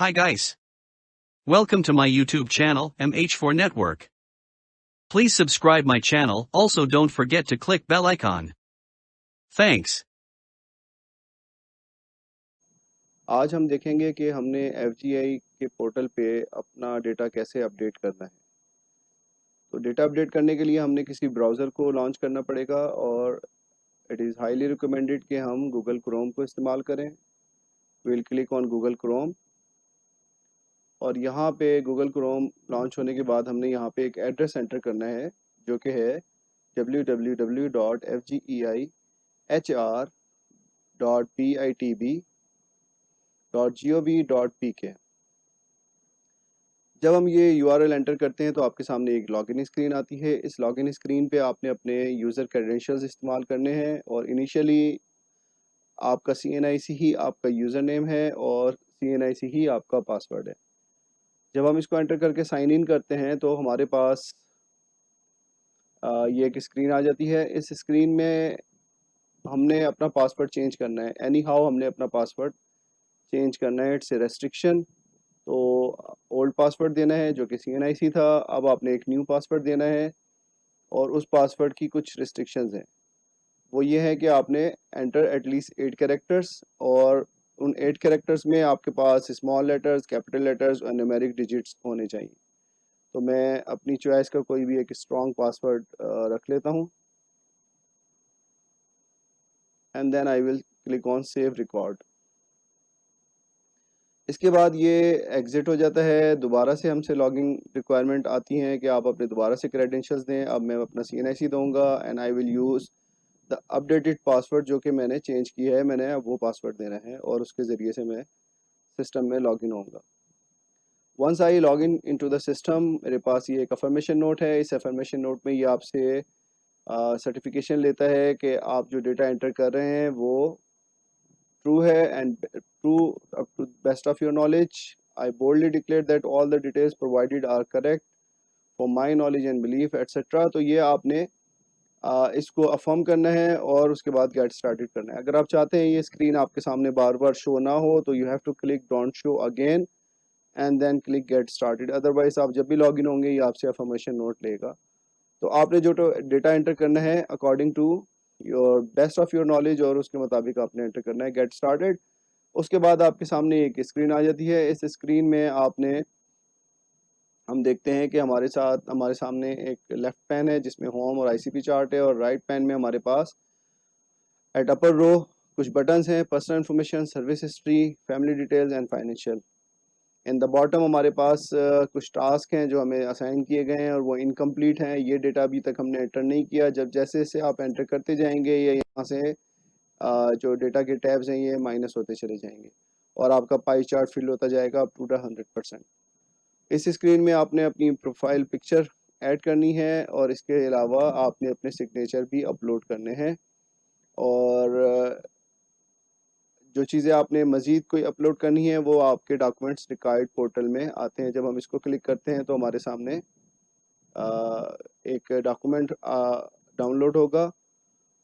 Hi guys. Welcome to my YouTube channel, MH4 Network. Please subscribe my channel, also don't forget to click bell icon. Thanks. आज हम देखेंगे कि हमने FGI के portal पे अपना डेटा कैसे अपडेट करना है। तो डेटा अपडेट करने के लिए हमने किसी ब्राउज़र को लॉन्च करना पड़ेगा और इट इज़ हाईली रिकमेंडेड कि हम गूगल क्रोम को इस्तेमाल करें। Will click on Google Chrome और यहाँ पे गूगल क्रोम लॉन्च होने के बाद हमने यहाँ पे एक एड्रेस एंटर करना है जो कि है www.fgeihr.bitb.gov.pk। जब हम ये URL एंटर करते हैं तो आपके सामने एक लॉगिन स्क्रीन आती है। इस लॉगिन स्क्रीन पे आपने अपने यूज़र क्रेडेंशियल्स इस्तेमाल करने हैं और इनिशियली आपका CNIC ही आपका यूज़र नेम है और CNIC ही आपका पासवर्ड है। जब हम इसको एंटर करके साइन इन करते हैं तो हमारे पास ये एक स्क्रीन आ जाती है। इस स्क्रीन में हमने अपना पासवर्ड चेंज करना है। एनी हाउ हमने अपना पासवर्ड चेंज करना है, इट्स ए रेस्ट्रिक्शन। तो ओल्ड पासवर्ड देना है जो कि CNIC था। अब आपने एक न्यू पासवर्ड देना है और उस पासवर्ड की कुछ रिस्ट्रिक्शंस हैं। वो ये है कि आपने एंटर एटलीस्ट 8 कैरेक्टर्स और उन 8 कैरेक्टर्स में आपके पास स्मॉल लेटर्स, कैपिटल लेटर्स और न्यूमेरिक डिजिट्स होने चाहिए। तो मैं अपनी चॉइस का कोई भी एक स्ट्रॉन्ग पासवर्ड रख लेता हूँ and then I will click on save record. इसके बाद ये एग्ज़िट हो जाता है। दोबारा से हमसे लॉगिन रिक्वायरमेंट आती हैं कि आप अपने दोबारा से क्रेडेंशियल्स दें। अब मैं अपना CNIC दूंगा and I will use the updated password जो कि मैंने चेंज किया है। मैंने अब वो पासवर्ड देना है और उसके ज़रिए से मैं सिस्टम में लॉगिन होऊंगा। Once I login into the system, मेरे पास ये एक अफर्मेशन नोट है। इस अफर्मेशन नोट में ये आपसे सर्टिफिकेशन लेता है कि आप जो डेटा एंटर कर रहे हैं वो ट्रू है and true up to best of your knowledge. I boldly declare that all the details provided are correct for my knowledge and belief etc. तो ये आपने इसको अफर्म करना है और उसके बाद गेट स्टार्टेड करना है। अगर आप चाहते हैं ये स्क्रीन आपके सामने बार बार शो ना हो तो you have to click don't show again and then click get started. Otherwise आप जब भी लॉगिन होंगे ये आपसे अफर्मेशन नोट लेगा। तो आपने जो डेटा एंटर करना है according to your best of your knowledge और उसके मुताबिक आपने एंटर करना है। Get started. उसके बाद आपके सामने एक स्क्रीन आ जाती है। इस स्क्रीन में हम देखते हैं कि हमारे सामने एक लेफ्ट पैन है जिसमें होम और ICP चार्ट है और राइट पैन में हमारे पास एट अपर रो कुछ बटन्स हैं, personal information, service history, family details and financial. In the bottom हमारे पास कुछ टास्क हैं जो हमें असाइन किए गए हैं और वो इनकम्प्लीट हैं। ये डेटा अभी तक हमने एंटर नहीं किया। जब जैसे जैसे आप एंटर करते जाएंगे ये यहाँ से जो डेटा के टैब्स हैं ये माइनस होते चले जाएंगे और आपका पाई चार्ट फिल होता जाएगा अप टू द 100%। इस स्क्रीन में आपने अपनी प्रोफाइल पिक्चर ऐड करनी है और इसके अलावा आपने अपने सिग्नेचर भी अपलोड करने हैं। और जो चीज़ें आपने मज़ीद कोई अपलोड करनी है वो आपके डॉक्यूमेंट्स रिकॉर्ड पोर्टल में आते हैं। जब हम इसको क्लिक करते हैं तो हमारे सामने एक डॉक्यूमेंट डाउनलोड होगा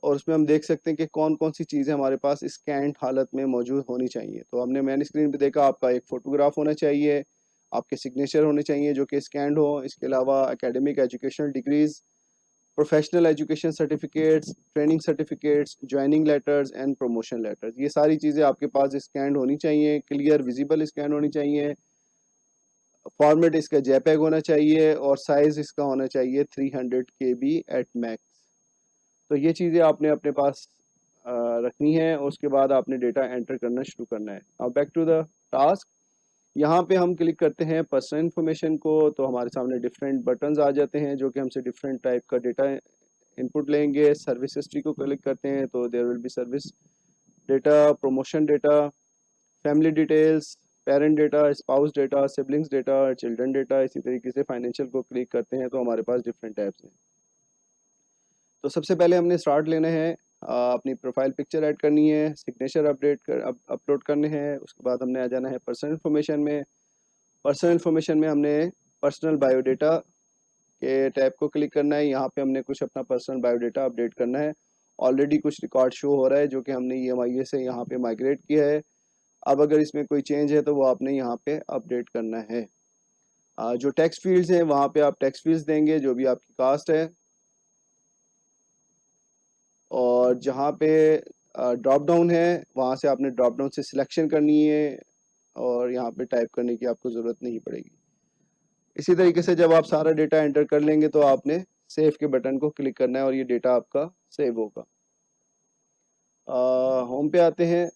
और उसमें हम देख सकते हैं कि कौन कौन सी चीज़ें हमारे पास स्कैंड हालत में मौजूद होनी चाहिए। तो हमने मेन स्क्रीन पे देखा आपका एक फ़ोटोग्राफ होना चाहिए, आपके सिग्नेचर होने चाहिए जो कि स्कैंड हो। इसके अलावा academic educational degrees, professional education certificates, training certificates, joining letters and promotion letters, ये सारी चीज़ें आपके पास स्कैंड होनी चाहिए, क्लियर विजिबल स्कैन होनी चाहिए। फॉर्मेट इसका JPEG होना चाहिए और साइज़ इसका होना चाहिए 300 KB एट मैक्स। तो ये चीज़ें आपने अपने पास रखनी है। उसके बाद आपने डेटा एंटर करना शुरू करना है। अब बैक टू द टास्क। यहाँ पे हम क्लिक करते हैं पर्सनल इन्फॉर्मेशन को तो हमारे सामने डिफरेंट बटन्स आ जाते हैं जो कि हमसे डिफरेंट टाइप का डेटा इनपुट लेंगे। सर्विस हिस्ट्री को क्लिक करते हैं तो there will be service data, promotion data, family details, parent data, spouse data, siblings data, children data. इसी तरीके से फाइनेंशियल को क्लिक करते हैं तो हमारे पास डिफरेंट टाइप्स हैं। तो सबसे पहले हमने स्टार्ट लेना है, अपनी प्रोफाइल पिक्चर ऐड करनी है, सिग्नेचर अपलोड करने हैं। उसके बाद हमने आ जाना है पर्सनल इन्फॉर्मेशन में। पर्सनल इन्फॉर्मेशन में हमने पर्सनल बायोडेटा के टैब को क्लिक करना है। यहाँ पे हमने कुछ अपना पर्सनल बायोडेटा अपडेट करना है। ऑलरेडी कुछ रिकॉर्ड शो हो रहा है जो कि हमने EMIA से यहाँ पे माइग्रेट किया है। अब अगर इसमें कोई चेंज है तो वो आपने यहाँ पे अपडेट करना है। जो टेक्स्ट फील्ड्स हैं वहाँ पे आप टेक्स्ट फील्ड्स देंगे जो भी आपकी कास्ट है, और जहाँ पे ड्रॉप डाउन है वहाँ से आपने ड्रॉप डाउन से सिलेक्शन करनी है और यहाँ पे टाइप करने की आपको ज़रूरत नहीं पड़ेगी। इसी तरीके से जब आप सारा डेटा एंटर कर लेंगे तो आपने सेव के बटन को क्लिक करना है और ये डेटा आपका सेव होगा। होम पे आते हैं।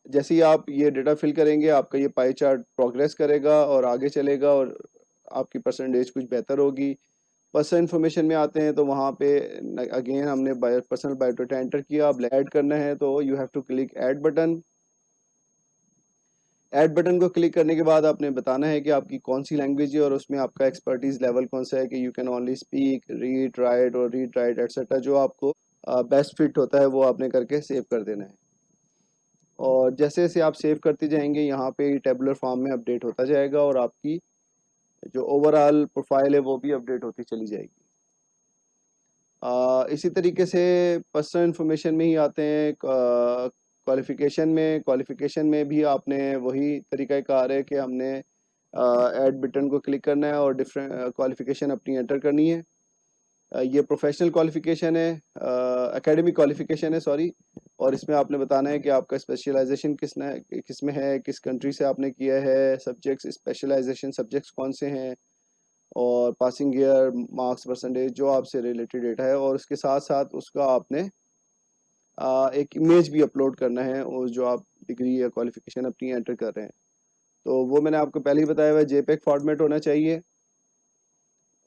जैसे ही आप ये डेटा फिल करेंगे आपका ये पाई चार्ट प्रोग्रेस करेगा और आगे चलेगा और आपकी परसेंटेज कुछ बेहतर होगी। पर्सनल इन्फॉर्मेशन में आते हैं तो वहाँ पे अगेन हमने पर्सनल बायोडाटा एंटर किया, अब ऐड करना है तो you have to click add button. Add button को क्लिक करने के बाद आपने बताना है कि आपकी कौन सी लैंग्वेज है और उसमें आपका एक्सपर्टीज लेवल कौन सा है कि you can only speak, read, right और रीड, राइट एटसेट्रा, जो आपको बेस्ट फिट होता है वो आपने करके सेव कर देना है। और जैसे जैसे आप सेव करते जाएंगे यहाँ पे टेबुलर फॉर्म में अपडेट होता जाएगा और आपकी जो ओवरऑल प्रोफाइल है वो भी अपडेट होती चली जाएगी। इसी तरीके से पर्सनल इन्फॉर्मेशन में ही आते हैं। क्वालिफ़िकेशन में भी आपने वही तरीक़ाकार है कि हमने ऐड बटन को क्लिक करना है और डिफरेंट क्वालिफ़िकेशन अपनी एंटर करनी है। ये प्रोफेशनल क्वालिफ़िकेशन है, एकेडमिक क्वालिफ़िकेशन है सॉरी, और इसमें आपने बताना है कि आपका स्पेशलाइजेशन किस में है, किस कंट्री से आपने किया है, सब्जेक्ट्स स्पेशलाइजेशन सब्जेक्ट्स कौन से हैं, और पासिंग ईयर, मार्क्स, परसेंटेज, जो आपसे रिलेटेड डेटा है, और उसके साथ साथ उसका आपने एक इमेज भी अपलोड करना है और जो आप डिग्री या क्वालिफ़िकेशन अपनी एंटर कर रहे हैं। तो वो मैंने आपको पहले ही बताया हुआ है, जेपेग फॉर्मेट होना चाहिए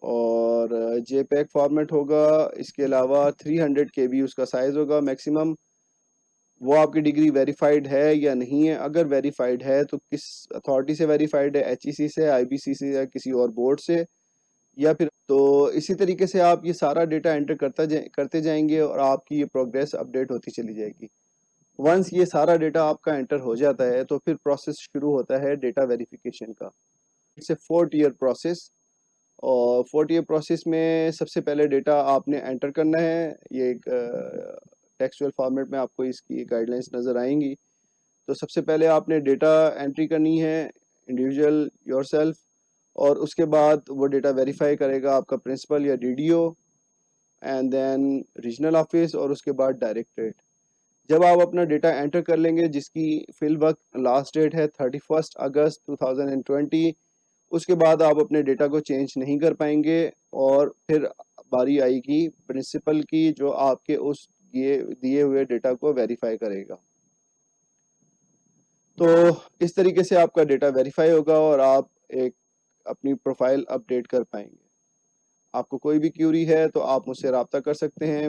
और जेपेग फॉर्मेट होगा। इसके अलावा 300 KB उसका साइज़ होगा मैक्सिमम। वो आपकी डिग्री वेरीफाइड है या नहीं है, अगर वेरीफाइड है तो किस अथॉरिटी से वेरीफाइड है, HEC से, IBC से या किसी और बोर्ड से, या फिर तो इसी तरीके से आप ये सारा डेटा एंटर करते जाएंगे और आपकी ये प्रोग्रेस अपडेट होती चली जाएगी। वंस ये सारा डेटा आपका एंटर हो जाता है तो फिर प्रोसेस शुरू होता है डेटा वेरिफिकेशन का। इट्स ए 4 ईयर प्रोसेस, और 4 ईयर प्रोसेस में सबसे पहले डेटा आपने एंटर करना है। ये एक टेक्सचुअल फॉर्मेट में आपको इसकी गाइडलाइंस नज़र आएंगी। तो सबसे पहले आपने डेटा एंट्री करनी है, इंडिविजुअल योरसेल्फ, और उसके बाद वो डेटा वेरीफाई करेगा आपका प्रिंसिपल या DDO, and then regional office, और उसके बाद डायरेक्टरेट। जब आप अपना डेटा एंटर कर लेंगे, जिसकी फिल वक्त लास्ट डेट है 31 अगस्त 2020, उसके बाद आप अपने डेटा को चेंज नहीं कर पाएंगे और फिर बारी आएगी प्रिंसिपल की, जो आपके उस दिए हुए डेटा को वेरीफाई करेगा। तो इस तरीके से आपका डेटा वेरीफाई होगा और आप एक अपनी प्रोफाइल अपडेट कर पाएंगे। आपको कोई भी क्यूरी है तो आप मुझसे रब्ता कर सकते हैं।